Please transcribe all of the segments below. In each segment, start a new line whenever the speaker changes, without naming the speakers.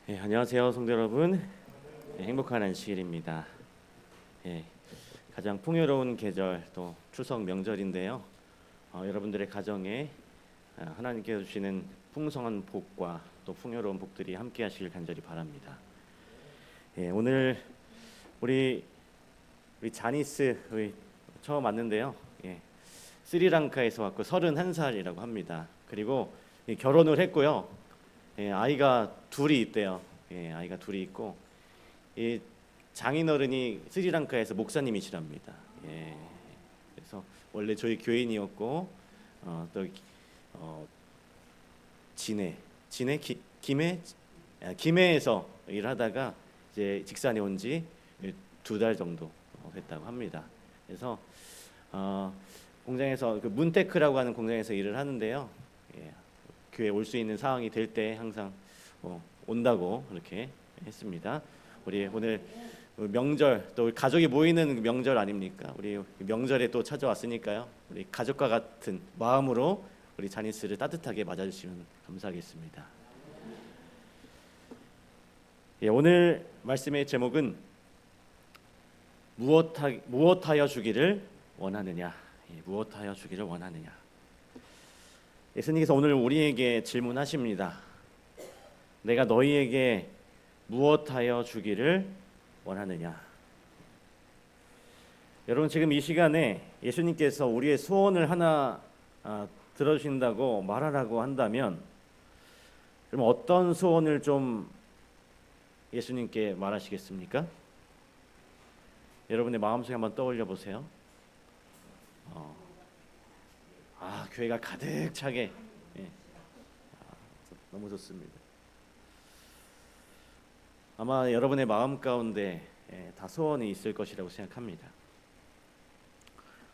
안녕하세요, 성도 여러분. 행복한 안식일입니다. 가장 풍요로운 계절 또 추석 명절인데요. 여러분들의 가정에 하나님께서 주시는 풍성한 복과 또 풍요로운 복들이 함께하시길 간절히 바랍니다. 오늘 우리 자니스 처음 왔는데요. 스리랑카에서 왔고 31살이라고 합니다. 그리고 결혼을 했고요. 아이가 둘이 있대요. 아이가 둘이 있고 장인어른이 스리랑카에서 목사님이시랍니다. 그래서 원래 저희 교인이었고 또 김해에서 일하다가 이제 직산에 온 지 2달 정도 됐다고 합니다. 그래서 공장에서 그 문테크라고 하는 공장에서 일을 하는데요. 교회 올 수 있는 상황이 될 때 항상 온다고 그렇게 했습니다. 우리 오늘 명절 또 가족이 모이는 명절 아닙니까? 우리 명절에 또 찾아왔으니까요. 우리 가족과 같은 마음으로 우리 자니스를 따뜻하게 맞아주시면 감사하겠습니다. 오늘 말씀의 제목은 무엇하여 주기를 원하느냐? 무엇하여 주기를 원하느냐? 예수님께서 오늘 우리에게 질문하십니다. 내가 너희에게 무엇하여 주기를 원하느냐? 여러분, 지금 이 시간에 예수님께서 우리의 소원을 하나 들어주신다고 말하라고 한다면, 그럼 어떤 소원을 좀 예수님께 말하시겠습니까? 여러분의 마음속에 한번 떠올려 보세요. 교회가 가득 차게. 너무 좋습니다. 아마 여러분의 마음 가운데 다 소원이 있을 것이라고 생각합니다.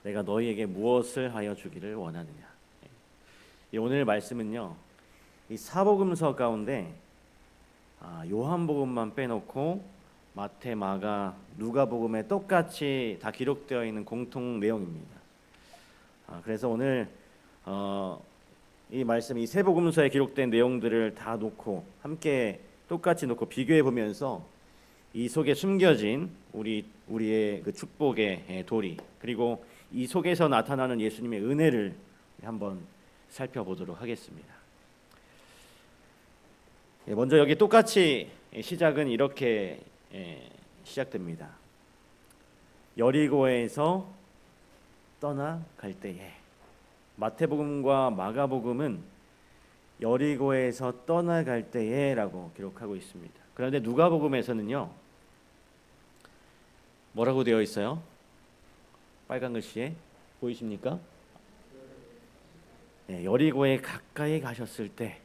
내가 너희에게 무엇을 하여 주기를 원하느냐. 오늘 말씀은요, 이 사복음서 가운데 요한복음만 빼놓고 마태, 마가, 누가복음에 똑같이 다 기록되어 있는 공통 내용입니다. 그래서 오늘 이 말씀, 이 세 복음서에 기록된 내용들을 다 놓고 함께 똑같이 놓고 비교해 보면서 이 속에 숨겨진 우리의 그 축복의 도리, 그리고 이 속에서 나타나는 예수님의 은혜를 한번 살펴보도록 하겠습니다. 먼저 여기 똑같이 시작은 이렇게 시작됩니다. 여리고에서 떠나갈 때에. 마태복음과 마가복음은 여리고에서 떠나갈 때에라고 기록하고 있습니다. 그런데 누가복음에서는요, 뭐라고 되어 있어요? 빨간 글씨에 보이십니까? 여리고에 가까이 가셨을 때.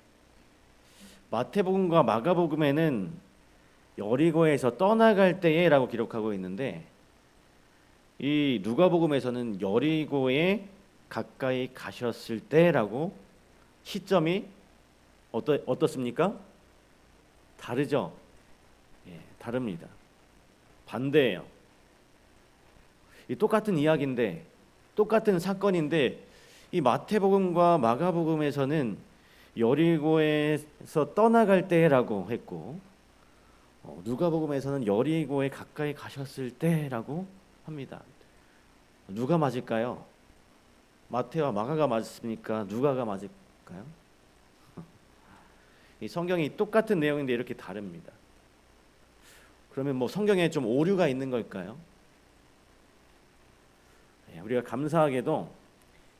마태복음과 마가복음에는 여리고에서 떠나갈 때에라고 기록하고 있는데, 이 누가복음에서는 여리고에 가까이 가셨을 때라고 시점이 어떻습니까? 다르죠? 다릅니다. 반대예요. 이 똑같은 이야기인데, 똑같은 사건인데, 이 마태복음과 마가복음에서는 여리고에서 떠나갈 때라고 했고, 누가복음에서는 여리고에 가까이 가셨을 때라고 합니다. 누가 맞을까요? 마태와 마가가 맞습니까? 누가가 맞을까요? 이 성경이 똑같은 내용인데 이렇게 다릅니다. 그러면 뭐 성경에 좀 오류가 있는 걸까요? 우리가 감사하게도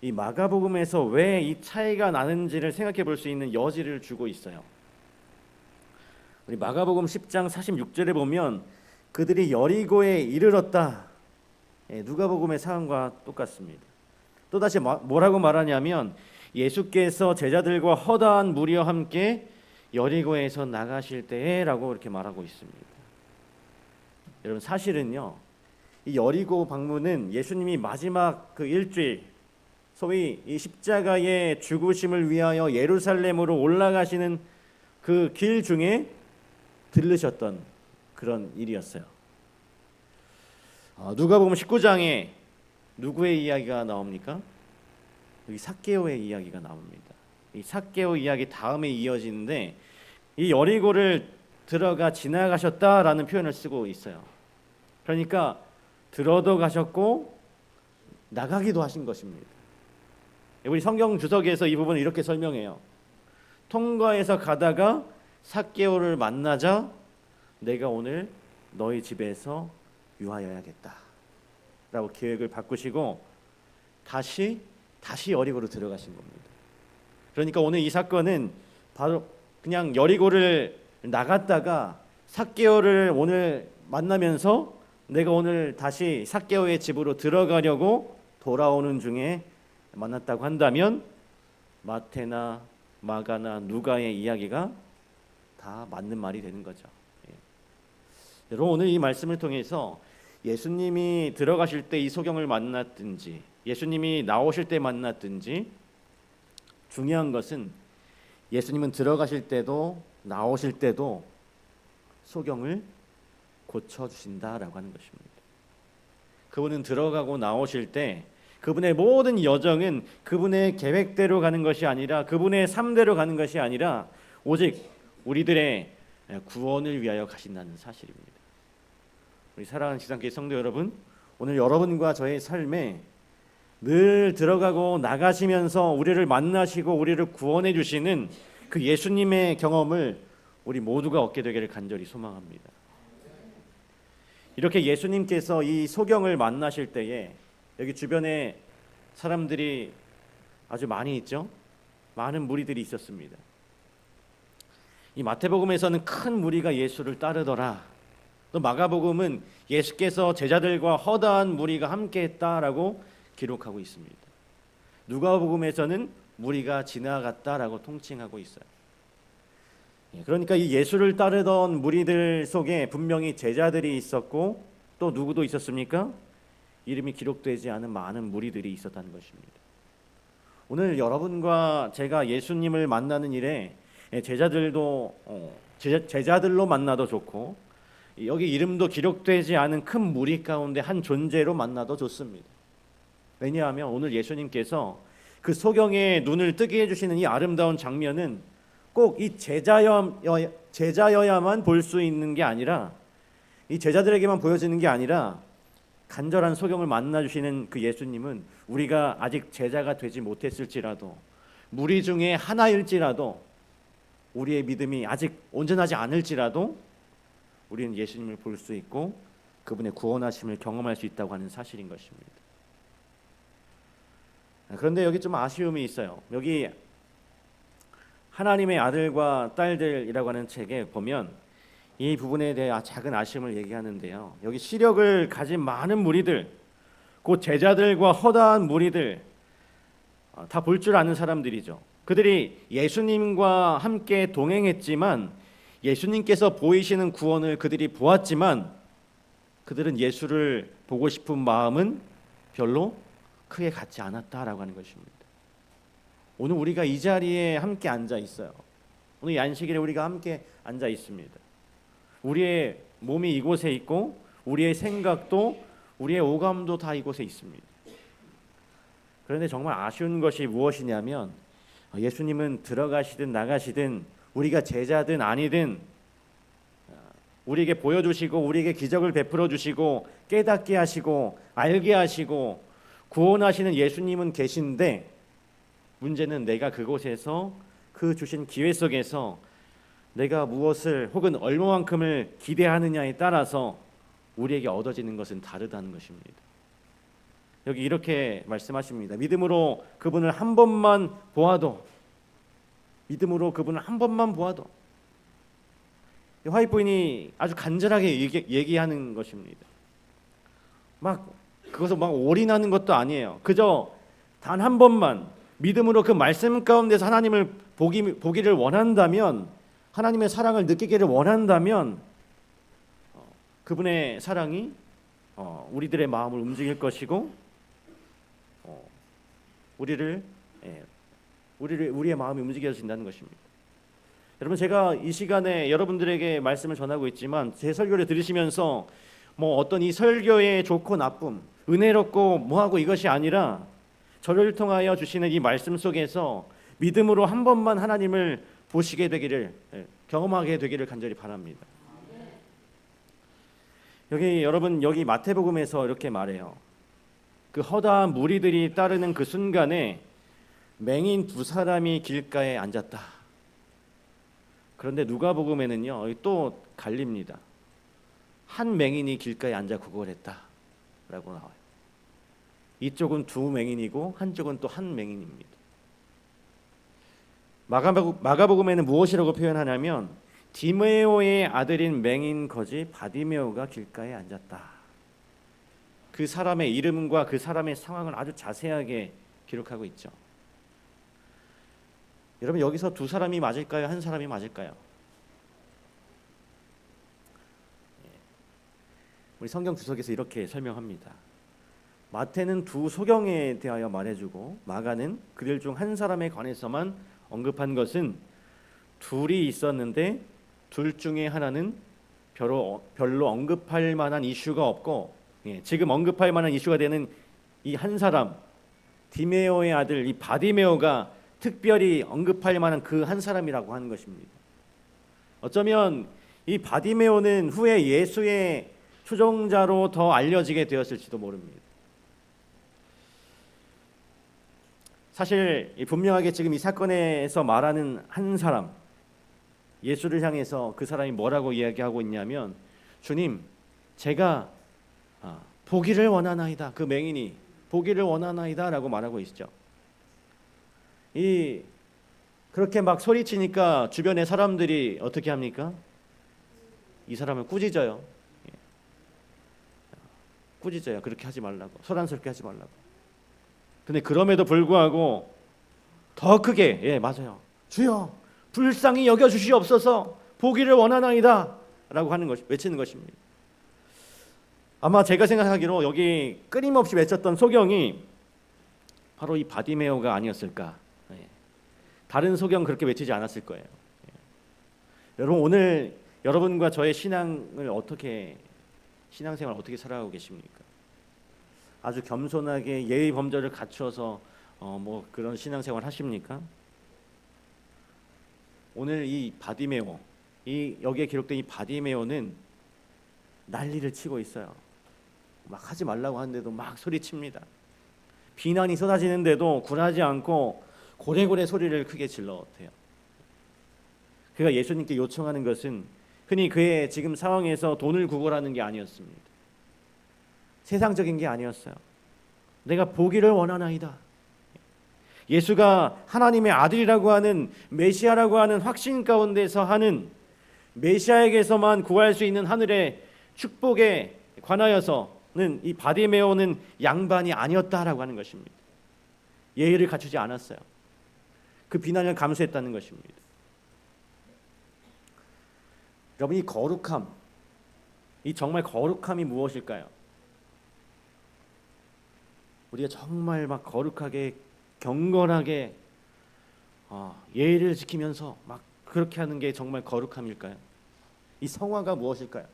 이 마가복음에서 왜 이 차이가 나는지를 생각해 볼 수 있는 여지를 주고 있어요. 우리 마가복음 10장 46절에 보면 그들이 여리고에 이르렀다. 누가복음의 사항과 똑같습니다. 또다시 뭐라고 말하냐면 예수께서 제자들과 허다한 무리와 함께 여리고에서 나가실 때라고 이렇게 말하고 있습니다. 여러분, 사실은요, 이 여리고 방문은 예수님이 마지막 그 일주일, 소위 이 십자가의 죽으심을 위하여 예루살렘으로 올라가시는 그 길 중에 들르셨던 그런 일이었어요. 누가복음 19장에 누구의 이야기가 나옵니까? 여기 삭개오의 이야기가 나옵니다. 이 삭개오 이야기 다음에 이어지는데, 이 여리고를 들어가 지나가셨다라는 표현을 쓰고 있어요. 그러니까 들어도 가셨고 나가기도 하신 것입니다. 우리 성경 주석에서 이 부분을 이렇게 설명해요. 통과해서 가다가 삭개오를 만나자 내가 오늘 너희 집에서 유하여야겠다 라고 계획을 바꾸시고 다시 여리고로 들어가신 겁니다. 그러니까 오늘 이 사건은 바로 그냥 여리고를 나갔다가 삭개오를 오늘 만나면서 내가 오늘 다시 삭개오의 집으로 들어가려고 돌아오는 중에 만났다고 한다면 마태나 마가나 누가의 이야기가 다 맞는 말이 되는 거죠. 여러분 오늘 이 말씀을 통해서 예수님이 들어가실 때 이 소경을 만났든지 예수님이 나오실 때 만났든지 중요한 것은 예수님은 들어가실 때도 나오실 때도 소경을 고쳐주신다라고 하는 것입니다. 그분은 들어가고 나오실 때 그분의 모든 여정은 그분의 계획대로 가는 것이 아니라 그분의 삶대로 가는 것이 아니라 오직 우리들의 구원을 위하여 가신다는 사실입니다. 우리 사랑하는 지상교회 성도 여러분, 오늘 여러분과 저의 삶에 늘 들어가고 나가시면서 우리를 만나시고 우리를 구원해 주시는 그 예수님의 경험을 우리 모두가 얻게 되기를 간절히 소망합니다. 이렇게 예수님께서 이 소경을 만나실 때에 여기 주변에 사람들이 아주 많이 있죠. 많은 무리들이 있었습니다. 이 마태복음에서는 큰 무리가 예수를 따르더라. 또 마가복음은 예수께서 제자들과 허다한 무리가 함께했다라고 기록하고 있습니다. 누가복음에서는 무리가 지나갔다라고 통칭하고 있어요. 그러니까 이 예수를 따르던 무리들 속에 분명히 제자들이 있었고 또 누구도 있었습니까? 이름이 기록되지 않은 많은 무리들이 있었다는 것입니다. 오늘 여러분과 제가 예수님을 만나는 일에 제자들도 제자들로 만나도 좋고 여기 이름도 기록되지 않은 큰 무리 가운데 한 존재로 만나도 좋습니다. 왜냐하면 오늘 예수님께서 그 소경의 눈을 뜨게 해주시는 이 아름다운 장면은 꼭 이 제자여야만 볼 수 있는 게 아니라 이 제자들에게만 보여지는 게 아니라 간절한 소경을 만나주시는 그 예수님은 우리가 아직 제자가 되지 못했을지라도 무리 중에 하나일지라도 우리의 믿음이 아직 온전하지 않을지라도 우리는 예수님을 볼 수 있고 그분의 구원하심을 경험할 수 있다고 하는 사실인 것입니다. 그런데 여기 좀 아쉬움이 있어요. 여기 하나님의 아들과 딸들이라고 하는 책에 보면 이 부분에 대해 작은 아쉬움을 얘기하는데요. 여기 시력을 가진 많은 무리들, 곧 제자들과 허다한 무리들 다 볼 줄 아는 사람들이죠. 그들이 예수님과 함께 동행했지만 예수님께서 보이시는 구원을 그들이 보았지만 그들은 예수를 보고 싶은 마음은 별로 크게 갖지 않았다라고 하는 것입니다. 오늘 우리가 이 자리에 함께 앉아 있어요. 오늘 안식일에 우리가 함께 앉아 있습니다. 우리의 몸이 이곳에 있고 우리의 생각도 우리의 오감도 다 이곳에 있습니다. 그런데 정말 아쉬운 것이 무엇이냐면 예수님은 들어가시든 나가시든 우리가 제자든 아니든 우리에게 보여주시고 우리에게 기적을 베풀어 주시고 깨닫게 하시고 알게 하시고 구원하시는 예수님은 계신데 문제는 내가 그곳에서 그 주신 기회 속에서 내가 무엇을 혹은 얼마만큼을 기대하느냐에 따라서 우리에게 얻어지는 것은 다르다는 것입니다. 여기 이렇게 말씀하십니다. 믿음으로 그분을 한 번만 보아도 믿음으로 그분을 한 번만 보아도 화이트 부인이 아주 간절하게 얘기하는 것입니다. 막 그것을 막 올인하는 것도 아니에요. 그저 단 한 번만 믿음으로 그 말씀 가운데서 하나님을 보기를 원한다면 하나님의 사랑을 느끼기를 원한다면 그분의 사랑이 우리들의 마음을 움직일 것이고 우리의 마음이 움직여진다는 것입니다. 여러분 제가 이 시간에 여러분들에게 말씀을 전하고 있지만 제 설교를 들으시면서 뭐 어떤 이 설교의 좋고 나쁨, 은혜롭고 뭐하고 이것이 아니라 저를 통하여 주시는 이 말씀 속에서 믿음으로 한 번만 하나님을 보시게 되기를 경험하게 되기를 간절히 바랍니다. 여기 마태복음에서 이렇게 말해요. 그 허다한 무리들이 따르는 그 순간에 맹인 두 사람이 길가에 앉았다. 그런데 누가복음에는요, 또 갈립니다. 한 맹인이 길가에 앉아 구걸했다라고 나와요. 이쪽은 두 맹인이고 한쪽은 또 한 맹인입니다. 마가복음에는 무엇이라고 표현하냐면 디메오의 아들인 맹인 거지 바디메오가 길가에 앉았다. 그 사람의 이름과 그 사람의 상황을 아주 자세하게 기록하고 있죠. 여러분, 여기서 두 사람이 맞을까요? 한 사람이 맞을까요? 우리 성경 주석에서 이렇게 설명합니다. 마태는 두 소경에 대하여 말해주고 마가는 그들 중 한 사람에 관해서만 언급한 것은 둘이 있었는데 둘 중에 하나는 별로 언급할 만한 이슈가 없고, 지금 언급할 만한 이슈가 되는 이 한 사람, 디메오의 아들 이 바디메오가 특별히 언급할 만한 그 한 사람이라고 하는 것입니다. 어쩌면 이 바디메오는 후에 예수의 추종자로 더 알려지게 되었을지도 모릅니다. 사실 분명하게 지금 이 사건에서 말하는 한 사람, 예수를 향해서 그 사람이 뭐라고 이야기하고 있냐면, 주님, 제가 보기를 원하나이다. 그 맹인이 보기를 원하나이다 라고 말하고 있죠. 그렇게 막 소리치니까 주변의 사람들이 어떻게 합니까? 이 사람을 꾸짖어요. 꾸짖어요. 그렇게 하지 말라고, 소란스럽게 하지 말라고. 근데 그럼에도 불구하고 더 크게, 맞아요, 주여 불쌍히 여겨주시옵소서, 보기를 원하나이다 라고 하는 것, 외치는 것입니다. 아마 제가 생각하기로 여기 끊임없이 외쳤던 소경이 바로 이 바디메오가 아니었을까. 다른 소경 그렇게 외치지 않았을 거예요. 여러분, 오늘 여러분과 저의 신앙생활 어떻게 살아가고 계십니까? 아주 겸손하게 예의 범절을 갖춰서 그런 신앙생활 하십니까? 오늘 이 바디메오, 여기에 기록된 이 바디메오는 난리를 치고 있어요. 막 하지 말라고 하는데도 막 소리칩니다. 비난이 쏟아지는데도 굴하지 않고 고래고래 소리를 크게 질러대요. 그가 예수님께 요청하는 것은 흔히 그의 지금 상황에서 돈을 구걸하는 게 아니었습니다. 세상적인 게 아니었어요. 내가 보기를 원하나이다. 예수가 하나님의 아들이라고 하는 메시아라고 하는 확신 가운데서 하는 메시아에게서만 구할 수 있는 하늘의 축복에 관하여서는 이 바디메오는 양반이 아니었다라고 하는 것입니다. 예의를 갖추지 않았어요. 그 비난을 감수했다는 것입니다. 여러분, 이 거룩함, 이 정말 거룩함이 무엇일까요? 우리가 정말 막 거룩하게 경건하게 예의를 지키면서 막 그렇게 하는 게 정말 거룩함일까요? 이 성화가 무엇일까요?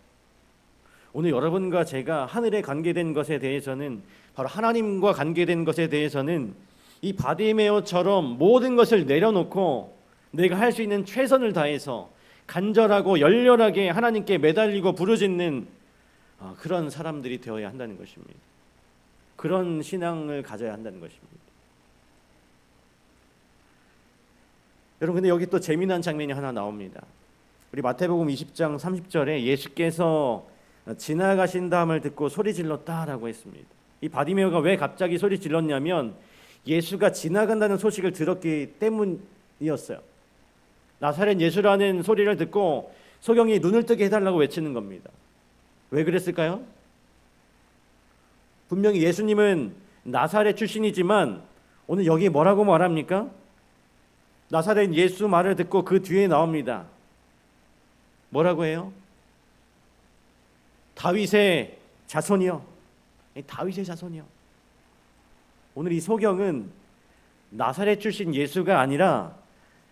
오늘 여러분과 제가 하늘에 관계된 것에 대해서는, 바로 하나님과 관계된 것에 대해서는 이 바디메오처럼 모든 것을 내려놓고 내가 할 수 있는 최선을 다해서 간절하고 열렬하게 하나님께 매달리고 부르짖는 그런 사람들이 되어야 한다는 것입니다. 그런 신앙을 가져야 한다는 것입니다. 여러분, 근데 여기 또 재미난 장면이 하나 나옵니다. 우리 마태복음 20장 30절에 예수께서 지나가신다함을 듣고 소리 질렀다라고 했습니다. 이 바디메오가 왜 갑자기 소리 질렀냐면 예수가 지나간다는 소식을 들었기 때문이었어요. 나사렛 예수라는 소리를 듣고 소경이 눈을 뜨게 해달라고 외치는 겁니다. 왜 그랬을까요? 분명히 예수님은 나사렛 출신이지만 오늘 여기 뭐라고 말합니까? 나사렛 예수 말을 듣고 그 뒤에 나옵니다. 뭐라고 해요? 다윗의 자손이요. 다윗의 자손이요. 오늘 이 소경은 나사렛 출신 예수가 아니라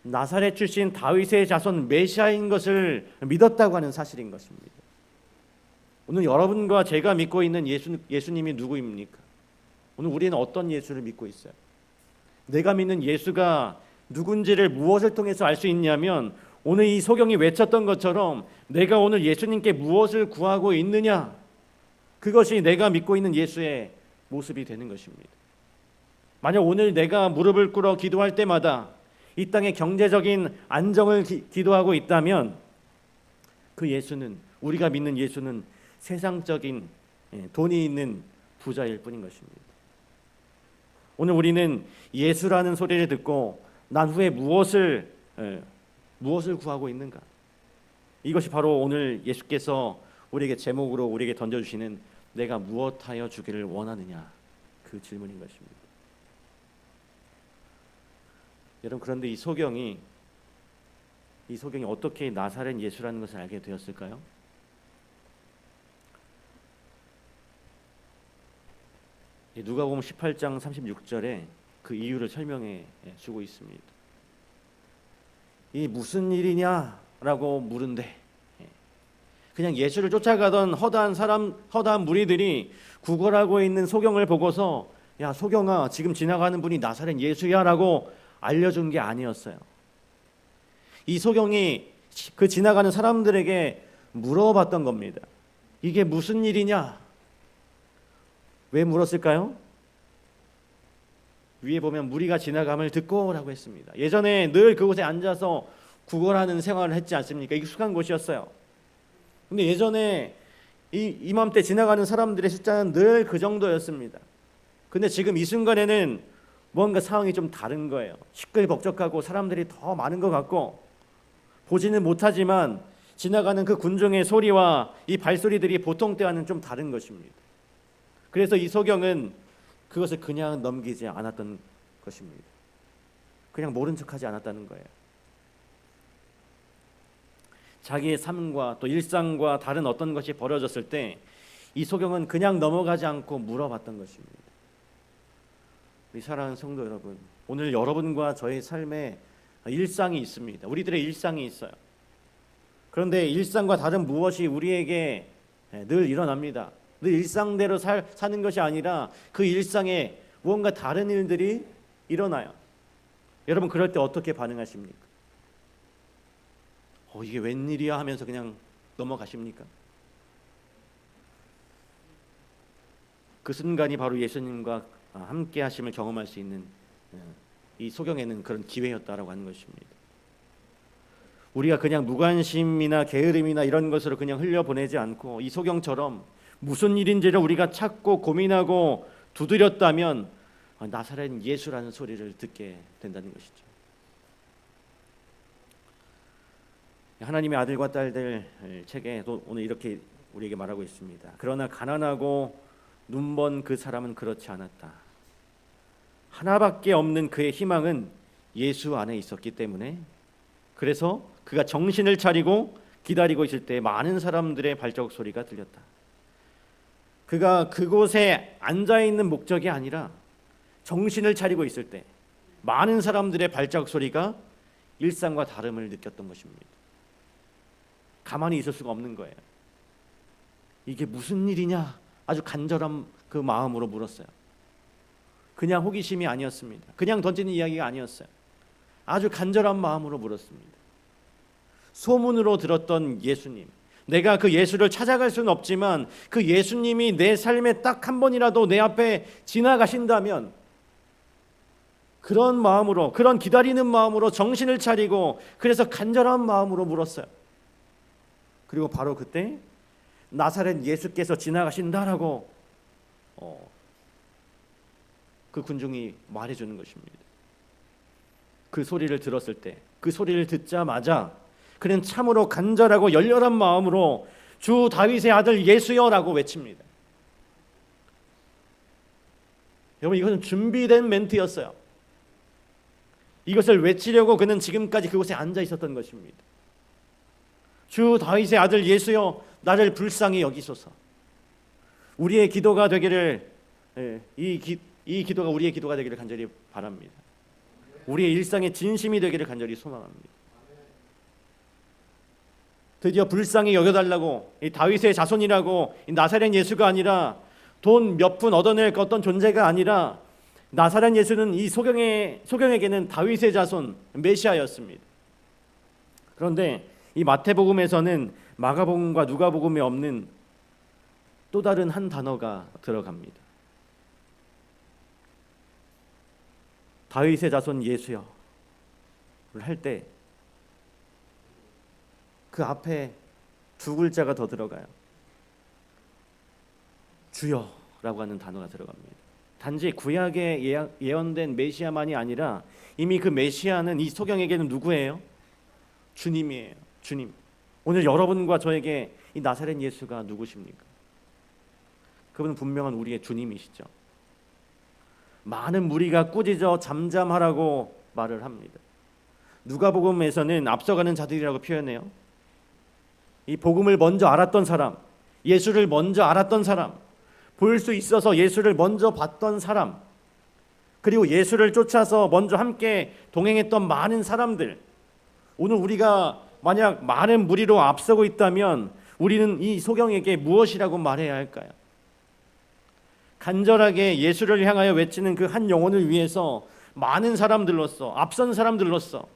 나사렛 출신 다윗의 자손 메시아인 것을 믿었다고 하는 사실인 것입니다. 오늘 여러분과 제가 믿고 있는 예수님이 누구입니까? 오늘 우리는 어떤 예수를 믿고 있어요? 내가 믿는 예수가 누군지를 무엇을 통해서 알 수 있냐면 오늘 이 소경이 외쳤던 것처럼 내가 오늘 예수님께 무엇을 구하고 있느냐, 그것이 내가 믿고 있는 예수의 모습이 되는 것입니다. 만약 오늘 내가 무릎을 꿇어 기도할 때마다 이 땅의 경제적인 안정을 기도하고 있다면 그 예수는, 우리가 믿는 예수는 세상적인 돈이 있는 부자일 뿐인 것입니다. 오늘 우리는 예수라는 소리를 듣고 난 후에 무엇을 구하고 있는가? 이것이 바로 오늘 예수께서 우리에게 제목으로 우리에게 던져주시는 내가 무엇하여 주기를 원하느냐, 그 질문인 것입니다. 여러분, 그런데 이 소경이 어떻게 나사렛 예수라는 것을 알게 되었을까요? 누가복음 18장 36절에 그 이유를 설명해 주고 있습니다. 이 무슨 일이냐라고 물은데, 그냥 예수를 쫓아가던 허다한 무리들이 구걸하고 있는 소경을 보고서 야, 소경아, 지금 지나가는 분이 나사렛 예수야라고 알려준 게 아니었어요. 이 소경이 그 지나가는 사람들에게 물어봤던 겁니다. 이게 무슨 일이냐? 왜 물었을까요? 위에 보면 무리가 지나감을 듣고라고 했습니다. 예전에 늘 그곳에 앉아서 구걸하는 생활을 했지 않습니까? 익숙한 곳이었어요. 근데 예전에 이맘때 지나가는 사람들의 숫자는 늘 그 정도였습니다. 근데 지금 이 순간에는 뭔가 상황이 좀 다른 거예요. 시끌벅적하고 사람들이 더 많은 것 같고, 보지는 못하지만 지나가는 그 군중의 소리와 이 발소리들이 보통 때와는 좀 다른 것입니다. 그래서 이 소경은 그것을 그냥 넘기지 않았던 것입니다. 그냥 모른 척하지 않았다는 거예요. 자기의 삶과 또 일상과 다른 어떤 것이 벌어졌을 때 이 소경은 그냥 넘어가지 않고 물어봤던 것입니다. 우리 사랑하는 성도 여러분, 오늘 여러분과 저의 삶에 일상이 있습니다. 우리들의 일상이 있어요. 그런데 일상과 다른 무엇이 우리에게 늘 일어납니다. 늘 일상대로 사는 것이 아니라 그 일상에 무언가 다른 일들이 일어나요. 여러분, 그럴 때 어떻게 반응하십니까? 이게 웬일이야 하면서 그냥 넘어가십니까? 그 순간이 바로 예수님과 함께 하심을 경험할 수 있는 이 소경에는 그런 기회였다라고 하는 것입니다. 우리가 그냥 무관심이나 게으름이나 이런 것으로 그냥 흘려보내지 않고 이 소경처럼 무슨 일인지를 우리가 찾고 고민하고 두드렸다면 나사렛 예수라는 소리를 듣게 된다는 것이죠. 하나님의 아들과 딸들 책에 또 오늘 이렇게 우리에게 말하고 있습니다. 그러나 가난하고 눈먼 그 사람은 그렇지 않았다. 하나밖에 없는 그의 희망은 예수 안에 있었기 때문에, 그래서 그가 정신을 차리고 기다리고 있을 때 많은 사람들의 발자국 소리가 들렸다. 그가 그곳에 앉아있는 목적이 아니라 정신을 차리고 있을 때 많은 사람들의 발자국 소리가 일상과 다름을 느꼈던 것입니다. 가만히 있을 수가 없는 거예요. 이게 무슨 일이냐? 아주 간절한 그 마음으로 물었어요. 그냥 호기심이 아니었습니다. 그냥 던지는 이야기가 아니었어요. 아주 간절한 마음으로 물었습니다. 소문으로 들었던 예수님, 내가 그 예수를 찾아갈 수는 없지만 그 예수님이 내 삶에 딱 한 번이라도 내 앞에 지나가신다면, 그런 마음으로, 그런 기다리는 마음으로 정신을 차리고, 그래서 간절한 마음으로 물었어요. 그리고 바로 그때 나사렛 예수께서 지나가신다라고 그 군중이 말해주는 것입니다. 그 소리를 들었을 때, 그 소리를 듣자마자 그는 참으로 간절하고 열렬한 마음으로 주 다윗의 아들 예수여라고 외칩니다. 여러분, 이것은 준비된 멘트였어요. 이것을 외치려고 그는 지금까지 그곳에 앉아 있었던 것입니다. 주 다윗의 아들 예수여, 나를 불쌍히 여기소서. 우리의 기도가 되기를, 이 기도가 우리의 기도가 되기를 간절히 바랍니다. 우리의 일상의 진심이 되기를 간절히 소망합니다. 드디어 불쌍히 여겨달라고, 이 다윗의 자손이라고, 이 나사렛 예수가 아니라 돈 몇 푼 얻어낼 어떤 존재가 아니라 나사렛 예수는 이 소경에게는 다윗의 자손 메시아였습니다. 그런데 이 마태복음에서는 마가복음과 누가복음에 없는 또 다른 한 단어가 들어갑니다. 다윗의 자손 예수여 할 때 그 앞에 두 글자가 더 들어가요. 주여라고 하는 단어가 들어갑니다. 단지 구약에 예언된 메시아만이 아니라 이미 그 메시아는 이 소경에게는 누구예요? 주님이에요. 주님. 오늘 여러분과 저에게 이 나사렛 예수가 누구십니까? 그분은 분명한 우리의 주님이시죠. 많은 무리가 꾸짖어 잠잠하라고 말을 합니다. 누가복음에서는 앞서가는 자들이라고 표현해요. 이 복음을 먼저 알았던 사람, 예수를 먼저 알았던 사람, 볼 수 있어서 예수를 먼저 봤던 사람, 그리고 예수를 쫓아서 먼저 함께 동행했던 많은 사람들. 오늘 우리가 만약 많은 무리로 앞서고 있다면 우리는 이 소경에게 무엇이라고 말해야 할까요? 간절하게 예수를 향하여 외치는 그 한 영혼을 위해서 많은 사람들로서, 앞선 사람들로서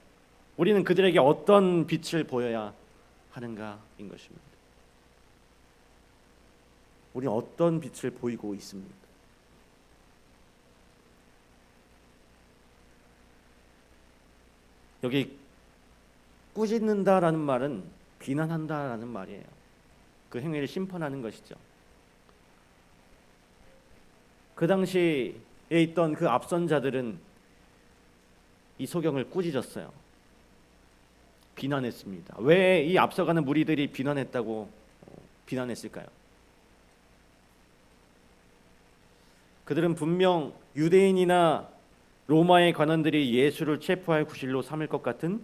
우리는 그들에게 어떤 빛을 보여야 하는가인 것입니다. 우리는 어떤 빛을 보이고 있습니까? 여기 꾸짖는다라는 말은 비난한다라는 말이에요. 그 행위를 심판하는 것이죠. 그 당시에 있던 그 앞선 자들은 이 소경을 꾸짖었어요. 비난했습니다. 왜 이 앞서가는 무리들이 비난했다고 비난했을까요? 그들은 분명 유대인이나 로마의 관원들이 예수를 체포할 구실로 삼을 것 같은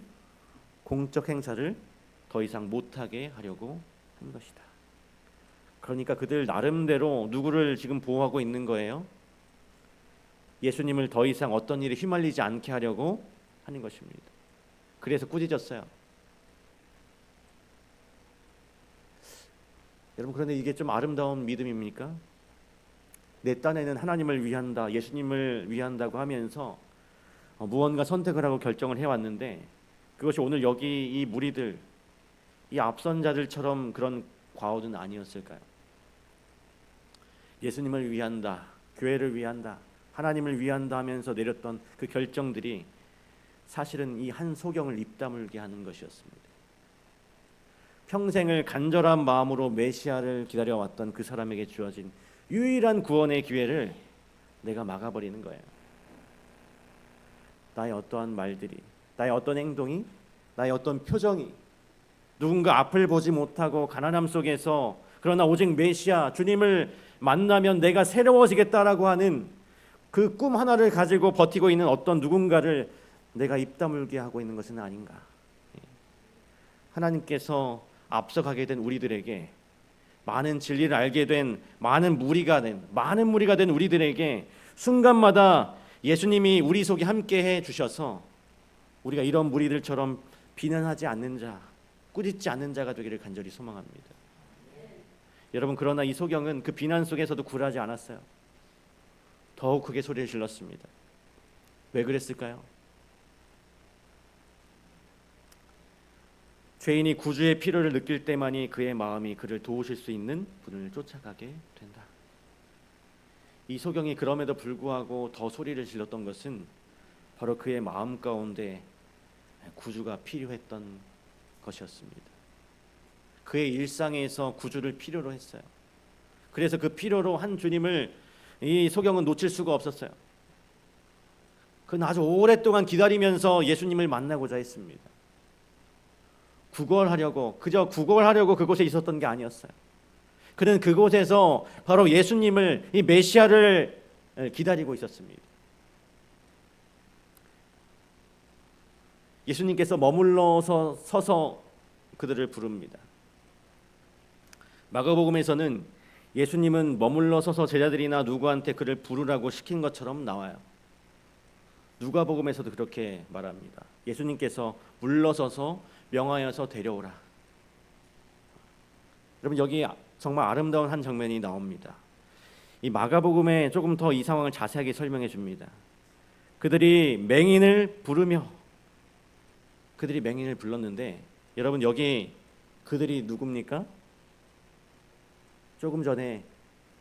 공적 행사를 더 이상 못하게 하려고 한 것이다. 그러니까 그들 나름대로 누구를 지금 보호하고 있는 거예요? 예수님을 더 이상 어떤 일에 휘말리지 않게 하려고 하는 것입니다. 그래서 꾸짖었어요. 여러분, 그런데 이게 좀 아름다운 믿음입니까? 내 딴에는 하나님을 위한다, 예수님을 위한다고 하면서 무언가 선택을 하고 결정을 해왔는데 그것이 오늘 여기 이 무리들, 이 앞선 자들처럼 그런 과오는 아니었을까요? 예수님을 위한다, 교회를 위한다, 하나님을 위한다 하면서 내렸던 그 결정들이 사실은 이 한 소경을 입다물게 하는 것이었습니다. 평생을 간절한 마음으로 메시아를 기다려왔던 그 사람에게 주어진 유일한 구원의 기회를 내가 막아버리는 거예요. 나의 어떠한 말들이, 나의 어떤 행동이, 나의 어떤 표정이 누군가 앞을 보지 못하고 가난함 속에서 그러나 오직 메시아 주님을 만나면 내가 새로워지겠다라고 하는 그 꿈 하나를 가지고 버티고 있는 어떤 누군가를 내가 입다물게 하고 있는 것은 아닌가. 하나님께서 앞서가게 된 우리들에게, 많은 진리를 알게 된 많은 무리가 된 우리들에게 순간마다 예수님이 우리 속에 함께해 주셔서 우리가 이런 무리들처럼 비난하지 않는 자, 꾸짖지 않는 자가 되기를 간절히 소망합니다. 여러분, 그러나 이 소경은 그 비난 속에서도 굴하지 않았어요. 더욱 크게 소리를 질렀습니다. 왜 그랬을까요? 죄인이 구주의 필요를 느낄 때만이 그의 마음이 그를 도우실 수 있는 분을 쫓아가게 된다. 이 소경이 그럼에도 불구하고 더 소리를 질렀던 것은 바로 그의 마음 가운데 구주가 필요했던 것이었습니다. 그의 일상에서 구주를 필요로 했어요. 그래서 그 필요로 한 주님을 이 소경은 놓칠 수가 없었어요. 그는 아주 오랫동안 기다리면서 예수님을 만나고자 했습니다. 그저 구걸하려고 그곳에 있었던 게 아니었어요. 그는 그곳에서 바로 예수님을, 이 메시아를 기다리고 있었습니다. 예수님께서 머물러서 서서 그들을 부릅니다. 마가복음에서는 예수님은 머물러 서서 제자들이나 누구한테 그를 부르라고 시킨 것처럼 나와요. 누가복음에서도 그렇게 말합니다. 예수님께서 물러서서 명하여서 데려오라. 여러분, 여기 정말 아름다운 한 장면이 나옵니다. 이 마가복음에 조금 더 이 상황을 자세하게 설명해 줍니다. 그들이 맹인을 불렀는데 여러분 여기 그들이 누굽니까? 조금 전에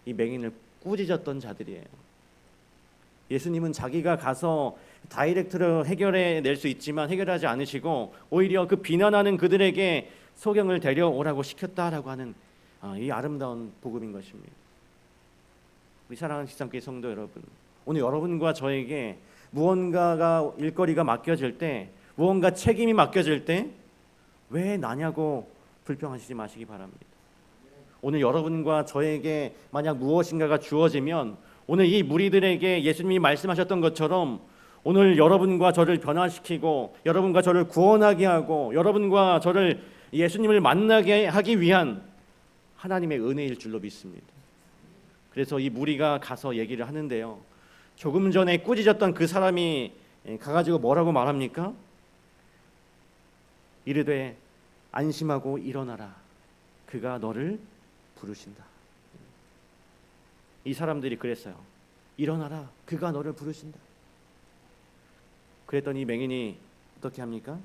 이 맹인을 꾸짖었던 자들이에요. 예수님은 자기가 가서 다이렉트로 해결해 낼 수 있지만 해결하지 않으시고 오히려 그 비난하는 그들에게 소경을 데려오라고 시켰다라고 하는 이 아름다운 복음인 것입니다. 우리 사랑하는 지상교회 성도 여러분, 오늘 여러분과 저에게 무언가가 일거리가 맡겨질 때, 무언가 책임이 맡겨질 때 왜 나냐고 불평하시지 마시기 바랍니다. 오늘 여러분과 저에게 만약 무엇인가가 주어지면 오늘 이 무리들에게 예수님이 말씀하셨던 것처럼 오늘 여러분과 저를 변화시키고 여러분과 저를 구원하게 하고 여러분과 저를 예수님을 만나게 하기 위한 하나님의 은혜일 줄로 믿습니다. 그래서 이 무리가 가서 얘기를 하는데요, 조금 전에 꾸짖었던 그 사람이 가가지고 뭐라고 말합니까? 이르되 안심하고 일어나라, 그가 너를 부르신다. 이 사람들이 그랬어요. 일어나라, 그가 너를 부르신다. 그랬더니 맹인이 어떻게 합니까?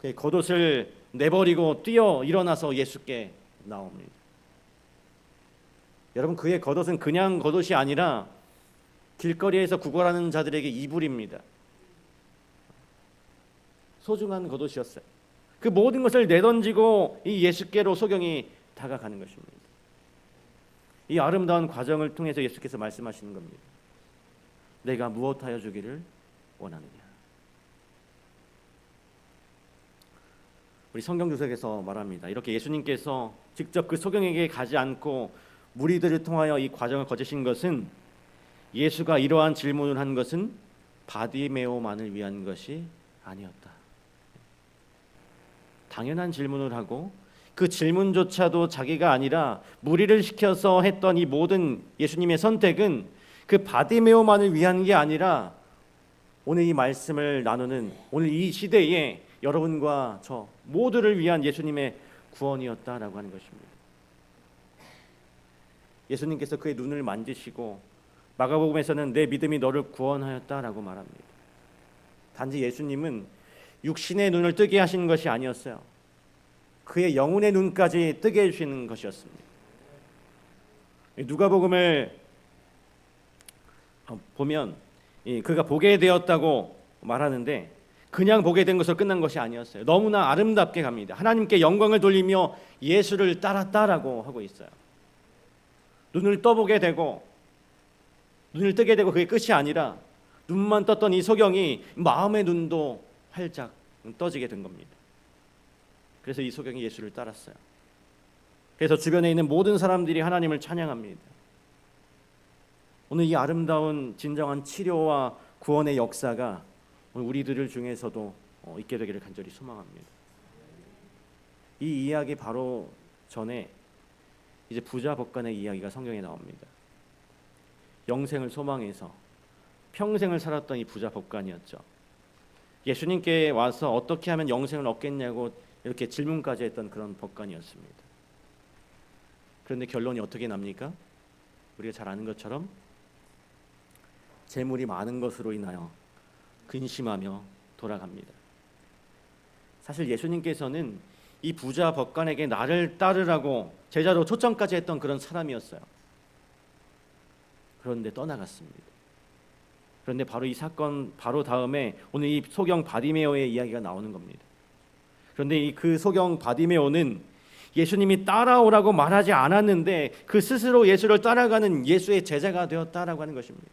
그의 겉옷을 내버리고 뛰어 일어나서 예수께 나옵니다. 여러분, 그의 겉옷은 그냥 겉옷이 아니라 길거리에서 구걸하는 자들에게 이불입니다. 소중한 겉옷이었어요. 그 모든 것을 내던지고 이 예수께로 소경이 다가가는 것입니다. 이 아름다운 과정을 통해서 예수께서 말씀하시는 겁니다. 내가 무엇하여 주기를 원하느냐. 우리 성경 주석에서 말합니다. 이렇게 예수님께서 직접 그 소경에게 가지 않고 무리들을 통하여 이 과정을 거치신 것은, 예수가 이러한 질문을 한 것은 바디메오만을 위한 것이 아니었다. 당연한 질문을 하고 그 질문조차도 자기가 아니라 무리를 시켜서 했던 이 모든 예수님의 선택은 그 바디메오만을 위한 게 아니라 오늘 이 말씀을 나누는 오늘 이 시대에 여러분과 저 모두를 위한 예수님의 구원이었다라고 하는 것입니다. 예수님께서 그의 눈을 만지시고 마가복음에서는 내 믿음이 너를 구원하였다라고 말합니다. 단지 예수님은 육신의 눈을 뜨게 하시는 것이 아니었어요. 그의 영혼의 눈까지 뜨게 해주시는 것이었습니다. 누가복음을 보면 그가 보게 되었다고 말하는데 그냥 보게 된 것으로 끝난 것이 아니었어요. 너무나 아름답게 갑니다. 하나님께 영광을 돌리며 예수를 따랐다라고 하고 있어요. 눈을 떠보게 되고 눈을 뜨게 되고 그게 끝이 아니라 눈만 떴던 이 소경이 마음의 눈도 활짝 떠지게 된 겁니다. 그래서 이 소경이 예수를 따랐어요. 그래서 주변에 있는 모든 사람들이 하나님을 찬양합니다. 오늘 이 아름다운 진정한 치료와 구원의 역사가 오늘 우리들 중에서도 있게 되기를 간절히 소망합니다. 이 이야기 바로 전에 이제 부자 법관의 이야기가 성경에 나옵니다. 영생을 소망해서 평생을 살았던 이 부자 법관이었죠. 예수님께 와서 어떻게 하면 영생을 얻겠냐고 이렇게 질문까지 했던 그런 법관이었습니다. 그런데 결론이 어떻게 납니까? 우리가 잘 아는 것처럼 재물이 많은 것으로 인하여 근심하며 돌아갑니다. 사실 예수님께서는 이 부자 법관에게 나를 따르라고 제자로 초청까지 했던 그런 사람이었어요. 그런데 떠나갔습니다. 그런데 바로 이 사건 바로 다음에 오늘 이 소경 바디메오의 이야기가 나오는 겁니다. 그런데 그 소경 바디메오는 예수님이 따라오라고 말하지 않았는데 그 스스로 예수를 따라가는 예수의 제자가 되었다라고 하는 것입니다.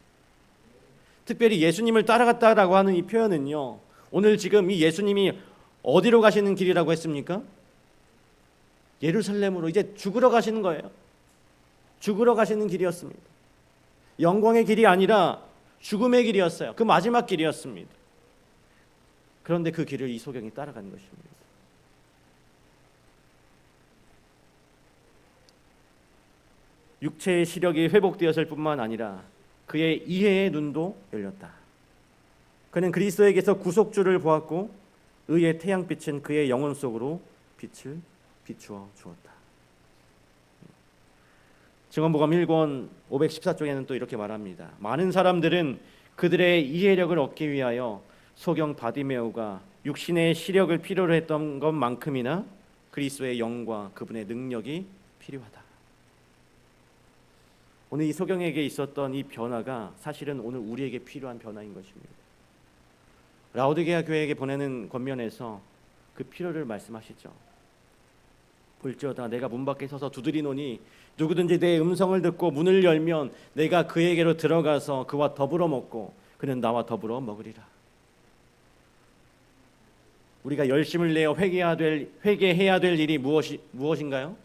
특별히 예수님을 따라갔다라고 하는 이 표현은요, 오늘 지금 이 예수님이 어디로 가시는 길이라고 했습니까? 예루살렘으로 이제 죽으러 가시는 거예요. 죽으러 가시는 길이었습니다. 영광의 길이 아니라 죽음의 길이었어요. 그 마지막 길이었습니다. 그런데 그 길을 이 소경이 따라가는 것입니다. 육체의 시력이 회복되었을 뿐만 아니라 그의 이해의 눈도 열렸다. 그는 그리스도에게서 구속주를 보았고 의의 태양빛은 그의 영혼 속으로 빛을 비추어 주었다. 증언복음 1권 514쪽에는 또 이렇게 말합니다. 많은 사람들은 그들의 이해력을 얻기 위하여 소경 바디메오가 육신의 시력을 필요로 했던 것만큼이나 그리스도의 영과 그분의 능력이 필요하다. 오늘 이 소경에게 있었던 이 변화가 사실은 오늘 우리에게 필요한 변화인 것입니다. 라오디게아 교회에게 보내는 권면에서 그 필요를 말씀하시죠. 볼지어다 내가 문 밖에 서서 두드리노니 누구든지 내 음성을 듣고 문을 열면 내가 그에게로 들어가서 그와 더불어 먹고 그는 나와 더불어 먹으리라. 우리가 열심을 내어 회개해야 될 일이 무엇인가요?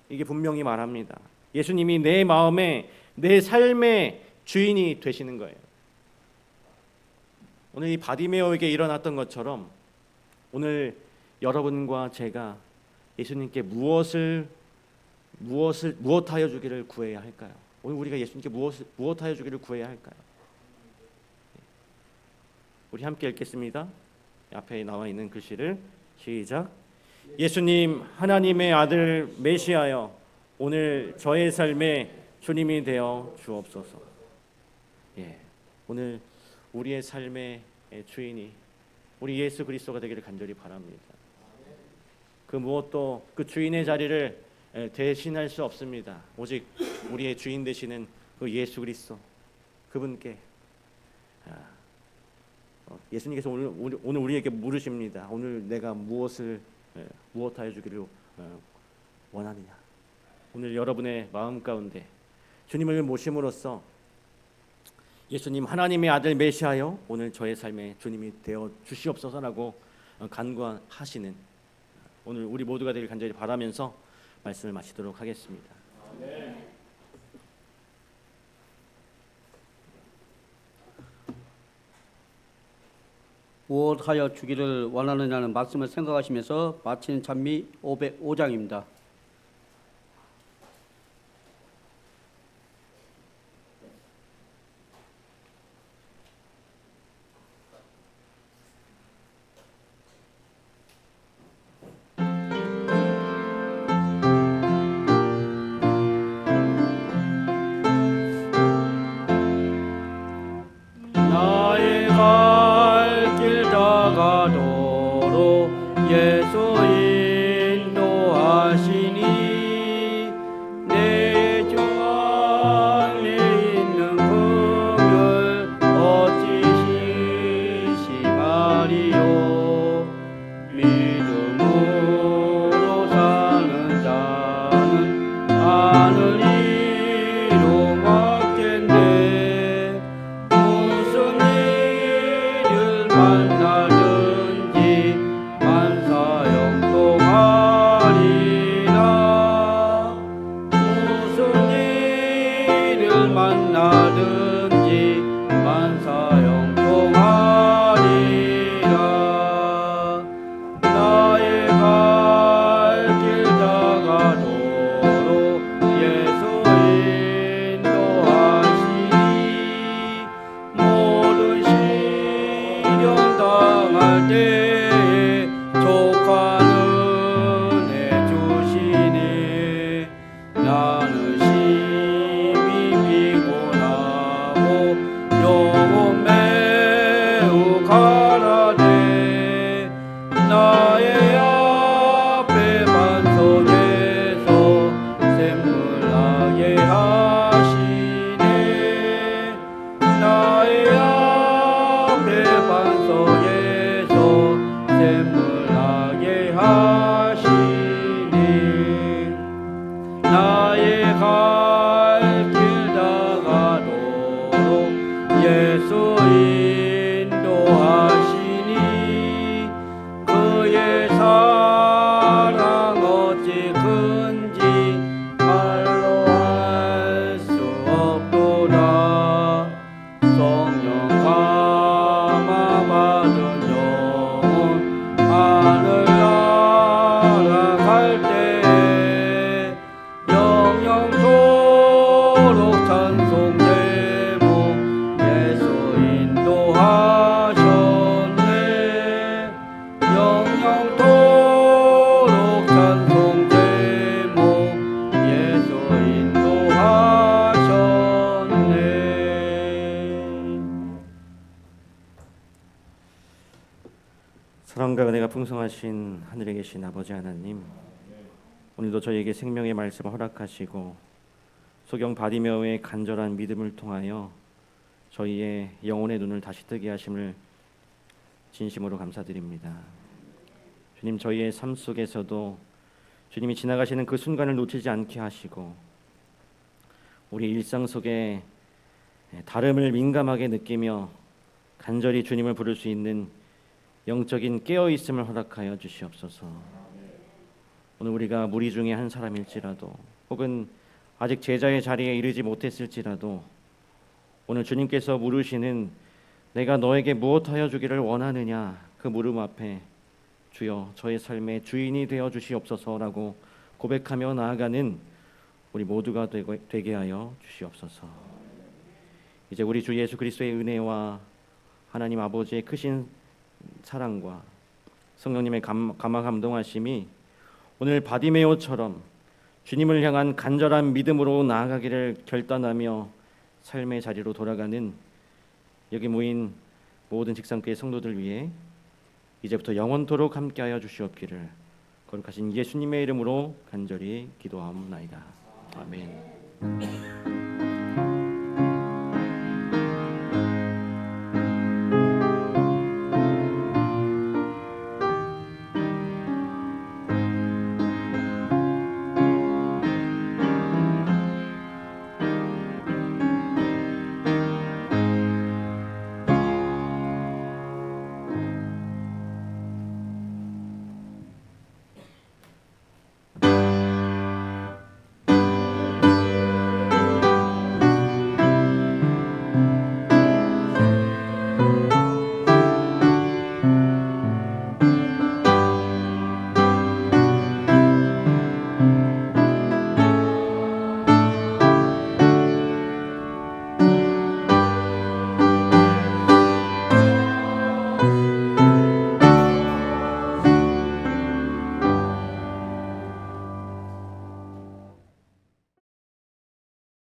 이게 분명히 말합니다. 예수님이 내 마음에 내 삶의 주인이 되시는 거예요. 오늘 이 바디메오에게 일어났던 것처럼 오늘 여러분과 제가 예수님께 무엇하여 주기를 구해야 할까요? 오늘 우리가 예수님께 무엇하여 주기를 구해야 할까요? 우리 함께 읽겠습니다. 앞에 나와 있는 글씨를 시작. 예수님 하나님의 아들 메시아여 오늘 저의 삶에 주님이 되어 주옵소서. 오늘 우리의 삶의 주인이 우리 예수 그리스도가 되기를 간절히 바랍니다. 그 무엇도 그 주인의 자리를 대신할 수 없습니다. 오직 우리의 주인 되시는 그 예수 그리스도 그분께 예수님께서 오늘 우리에게 물으십니다. 오늘 내가 무엇하여 주기를 원하느냐. 오늘 여러분의 마음 가운데 주님을 모심으로써 예수님 하나님의 아들 메시아여 오늘 저의 삶에 주님이 되어 주시옵소서라고 간구하시는 오늘 우리 모두가 되길 간절히 바라면서 말씀을 마치도록 하겠습니다.
무엇하여 주기를 원하느냐는 말씀을 생각하시면서 마치는 찬미 505장입니다.
나의 갈 길 다가도록 예수 인도하시니 내 주 안에 있는 긍휼 어찌 심심하리요. 믿음으로 사는 자는 하늘이로 맞겠네. 무슨 일을 만나든지 만사형통하리라. 무슨 일을 만나든지 만사형통하리라. 나의 갈 길 다가도록 예수 인도하시니 모든 시련 당할 때에 족한 은혜 주시니 나는 심히 피곤하고 영혼 매우 가라네. 나의 앞에 반석에서 샘물 나게 하시네. 나의 앞에 반석에서
사랑과 은혜가 풍성하신 하늘에 계신 아버지 하나님, 오늘도 저희에게 생명의 말씀을 허락하시고 소경 바디메오의 간절한 믿음을 통하여 저희의 영혼의 눈을 다시 뜨게 하심을 진심으로 감사드립니다. 주님, 저희의 삶 속에서도 주님이 지나가시는 그 순간을 놓치지 않게 하시고 우리 일상 속에 다름을 민감하게 느끼며 간절히 주님을 부를 수 있는 영적인 깨어있음을 허락하여 주시옵소서. 오늘 우리가 무리 중에 한 사람일지라도 혹은 아직 제자의 자리에 이르지 못했을지라도 오늘 주님께서 물으시는 내가 너에게 무엇하여 주기를 원하느냐 그 물음 앞에 주여 저의 삶의 주인이 되어 주시옵소서라고 고백하며 나아가는 우리 모두가 되게 하여 주시옵소서. 이제 우리 주 예수 그리스도의 은혜와 하나님 아버지의 크신 사랑과 성령님의 감화 감동하심이 오늘 바디메오처럼 주님을 향한 간절한 믿음으로 나아가기를 결단하며 삶의 자리로 돌아가는 여기 모인 모든 직상교회 성도들 위해 이제부터 영원토록 함께하여 주시옵기를 거룩하신 예수님의 이름으로 간절히 기도하옵나이다. 아멘.